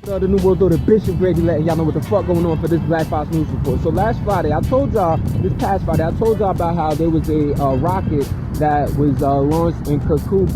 The New World Order, Bishop Grady letting y'all know what the fuck going on for this Black Fox News Report. So last Friday, I told y'all, this past Friday, I told y'all about how there was a rocket that was launched in Kirkuk,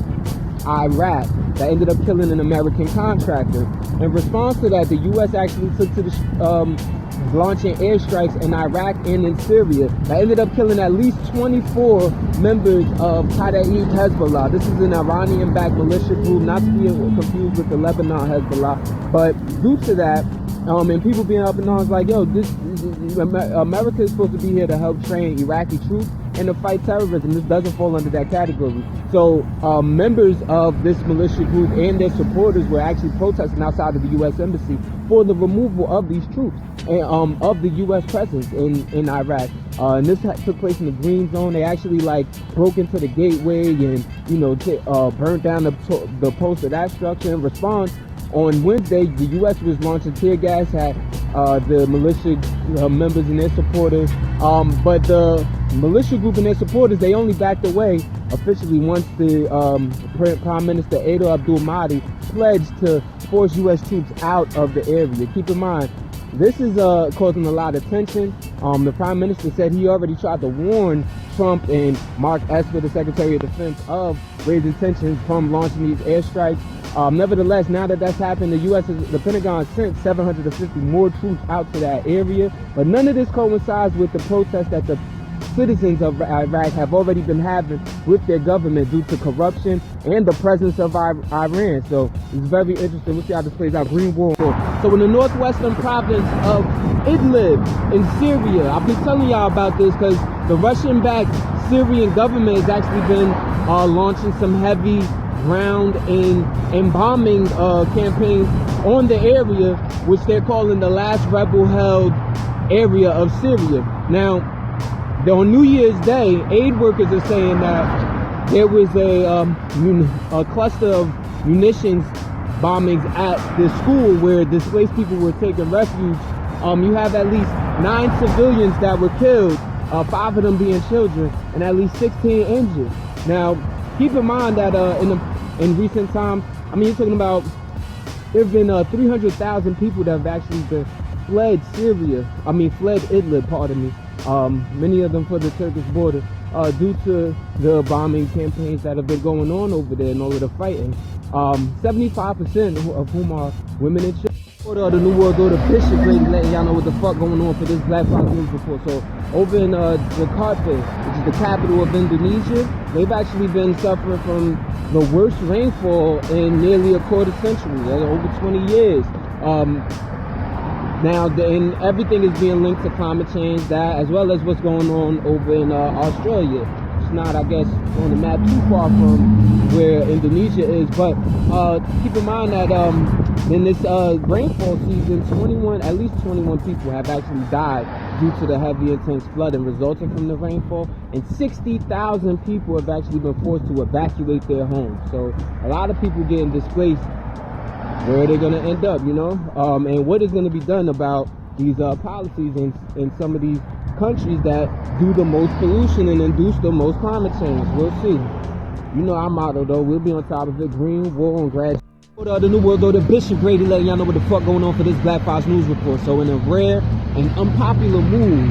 Iraq, that ended up killing an American contractor. In response to that, the U.S. actually took to the launching airstrikes in Iraq and in Syria that ended up killing at least 24 members of Kataib Hezbollah. This is an Iranian-backed militia group, not to be confused with the Lebanon Hezbollah. But due to that, and people being up in arms like, yo, America is supposed to be here to help train Iraqi troops and to fight terrorism. This doesn't fall under that category. So members of this militia group and their supporters were actually protesting outside of the U.S. Embassy for the removal of these troops and of the U.S. presence in Iraq. And this took place in the Green Zone. They actually broke into the gateway and burnt down the post of that structure. In response, on Wednesday, the U.S. was launching tear gas at the militia members and their supporters. But the militia group and their supporters, they only backed away officially once the Prime Minister Adel Abdul Mahdi pledged to force U.S. troops out of the area. Keep in mind, this is causing a lot of tension. The Prime Minister said he already tried to warn Trump and Mark Esper, the Secretary of Defense, of raising tensions from launching these airstrikes. Nevertheless, now that that's happened, the Pentagon sent 750 more troops out to that area. But none of this coincides with the protests that the citizens of Iraq have already been having with their government due to corruption and the presence of Iran. So it's very interesting. We'll see how this plays out. Green War. So in the northwestern province of Idlib in Syria, I've been telling y'all about this because the Russian-backed Syrian government has actually been launching some heavy ground and bombing campaigns on the area, which they're calling the last rebel-held area of Syria. Now, on New Year's Day, aid workers are saying that there was a cluster of munitions bombings at the school where displaced people were taking refuge. You have at least 9 civilians that were killed, 5 of them being children, and at least 16 injured. Now, keep in mind that in recent times, you're talking about there have been 300,000 people that have actually fled Idlib, pardon me. Many of them for the Turkish border, due to the bombing campaigns that have been going on over there and all of the fighting. 75% of whom are women and children. The New World Order, Bishop Grady letting y'all know what the fuck going on for this Black Fox News Report. So over in Jakarta, which is the capital of Indonesia, they've actually been suffering from the worst rainfall in nearly a quarter century, over 20 years. Now, and everything is being linked to climate change, that as well as what's going on over in Australia. It's not, I guess, on the map too far from where Indonesia is, but keep in mind that in this rainfall season, at least 21 people have actually died due to the heavy, intense flooding resulting from the rainfall, and 60,000 people have actually been forced to evacuate their homes. So a lot of people getting displaced. Where are they going to end up, and what is going to be done about these policies in some of these countries that do the most pollution and induce the most climate change? We'll see. Our motto, though, we'll be on top of it. Green, war, and graduation. The New World Order, Bishop Grady letting y'all know what the fuck going on for this Black Fox News Report. So in a rare and unpopular move,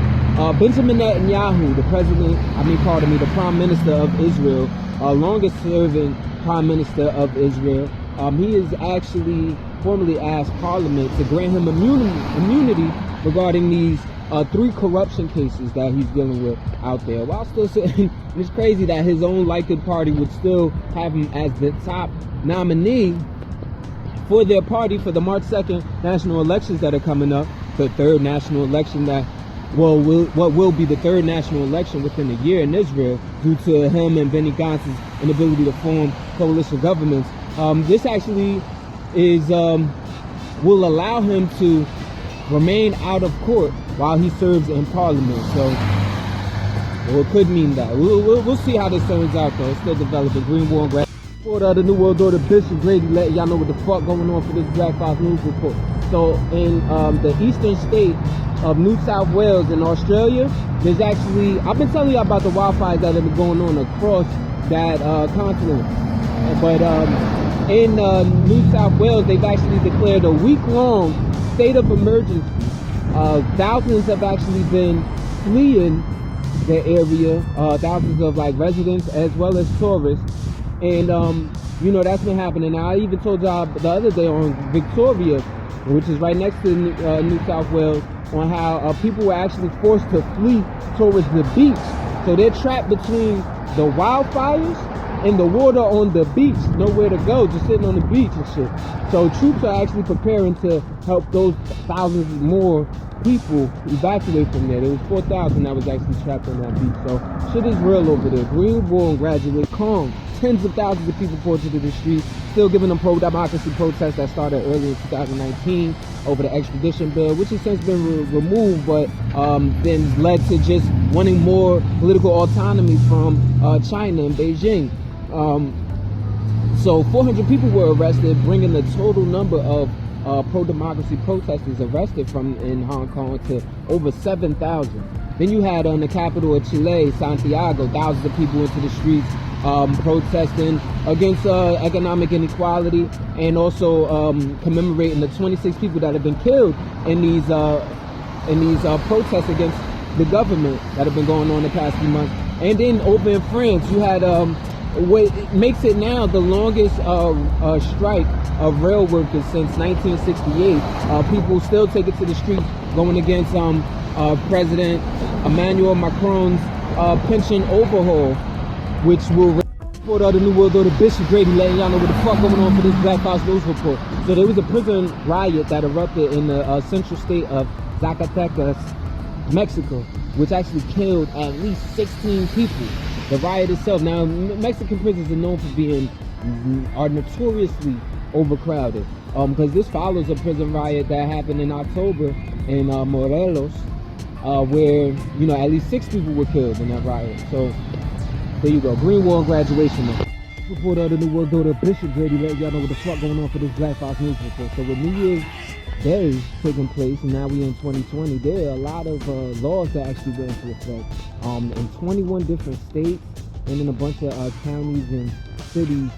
Benjamin Netanyahu, the Prime Minister of Israel, longest serving Prime Minister of Israel, he has actually formally asked Parliament to grant him immunity regarding these 3 corruption cases that he's dealing with out there. While still saying it's crazy that his own liked party would still have him as the top nominee for their party for the March 2nd national elections that are coming up, the third national election what will be the third national election within a year in Israel due to him and Benny Gantz's inability to form coalition governments. This actually will allow him to remain out of court while he serves in Parliament. So, it could mean that. We'll see how this turns out, though. It's still developing. Green War and the New World Order, Bishop Grady letting y'all know what the fuck going on for this Black Fox News Report. So, in the eastern state of New South Wales in Australia, there's actually, I've been telling y'all about the wildfires that have been going on across that continent. But in New South Wales, they've actually declared a week-long state of emergency. Thousands have actually been fleeing the area, thousands of like residents as well as tourists, and you know, that's been happening. Now, I even told y'all the other day on Victoria, which is right next to New South Wales, on how people were actually forced to flee towards the beach. So they're trapped between the wildfires and the water on the beach, nowhere to go, just sitting on the beach and shit. So troops are actually preparing to help those thousands more people evacuate from there. There was 4,000 that was actually trapped on that beach. So shit is real over there. Greenville and Graduate, calm. Tens of thousands of people poured into the streets, still giving them pro-democracy protests that started early in 2019 over the extradition bill, which has since been removed, but then led to just wanting more political autonomy from China and Beijing. So 400 people were arrested, bringing the total number of pro-democracy protesters arrested from in Hong Kong to over 7,000. Then you had on the capital of Chile, Santiago, thousands of people into the streets protesting against economic inequality, and also commemorating the 26 people that have been killed in these protests against the government that have been going on the past few months. And then over in France, you had what makes it now the longest strike of rail workers since 1968. People still take it to the street, going against President Emmanuel Macron's pension overhaul, which will report out the New World Order. Bishop Grady letting y'all know what the fuck going on for this Black Fox News Report. So there was a prison riot that erupted in the central state of Zacatecas, Mexico, which actually killed at least 16 people. The riot itself. Now, Mexican prisons are known for are notoriously overcrowded. Because this follows a prison riot that happened in October in Morelos, where, you know, at least 6 people were killed in that riot. So there you go. Greenwall and Graduation. Report of the New World Order. Bishop Grady let y'all know what the fuck going on for this Black Fox News Report. So with New Year's Day taking place, and now we in 2020, there are a lot of laws that actually went into effect in 21 different states and in a bunch of counties and cities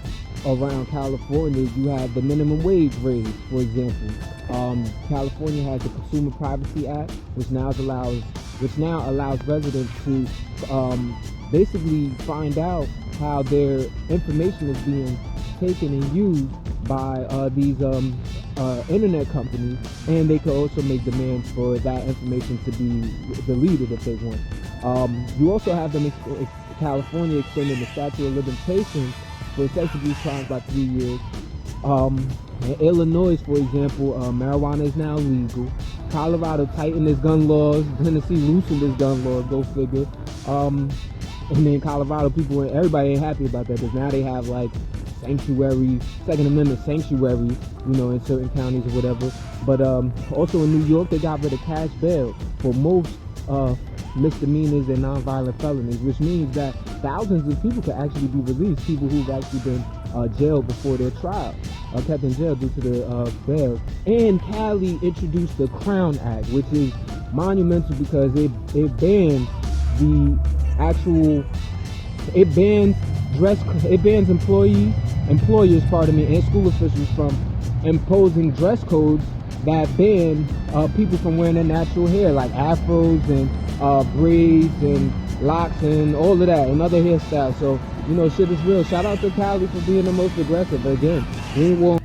around California. You have the minimum wage raise, for example. California has the Consumer Privacy Act, which now allows residents to basically find out how their information is being taken and used by these internet companies, and they can also make demands for that information to be deleted if they want. You also have California extending the statute of limitations for sex abuse crimes by 3 years. In Illinois, for example, marijuana is now legal. Colorado tightened its gun laws. Tennessee loosened its gun laws. Go figure. And then Colorado, everybody ain't happy about that, because now they have like sanctuaries, Second Amendment sanctuaries, you know, in certain counties or whatever. But also in New York, they got rid of cash bail for most misdemeanors and nonviolent felonies, which means that thousands of people could actually be released, people who've actually been jailed before their trial, kept in jail due to the bail. And Cali introduced the Crown Act, which is monumental because it bans employers, and school officials from imposing dress codes that ban people from wearing their natural hair, like afros and braids and locks and all of that, and other hairstyles. So, you know, shit is real. Shout out to Cali for being the most aggressive. Again, Greenwall.